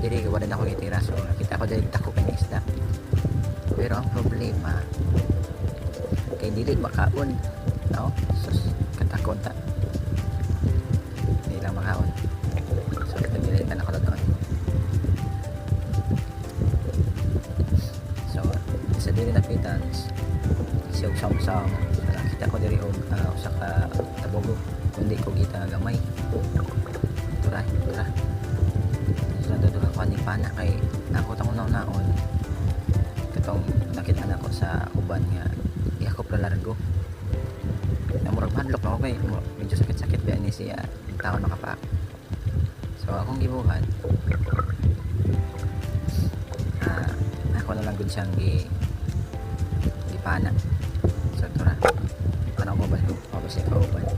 diri wala na ako itira, so nakita ko dili dako kay isda. Pero ang problema kay dili makaon, no? Sus katakon ta, dili lang makaon, so nagdilitan ako doon. So sa diri napitan siya usam-usam, nakita ko diri og usa ka tabogo kundi ko kita gamay. Tura so nadudog ako ni pana kay ako tang naon katong nakita na ko sa uban nga ako pra largo na murag madlok na ako kay medyo sakit-sakit ba ni siya tao nakapak. So akong gibuhat ako na lang gud siyang gipana. So tura ano ko ba siya kauban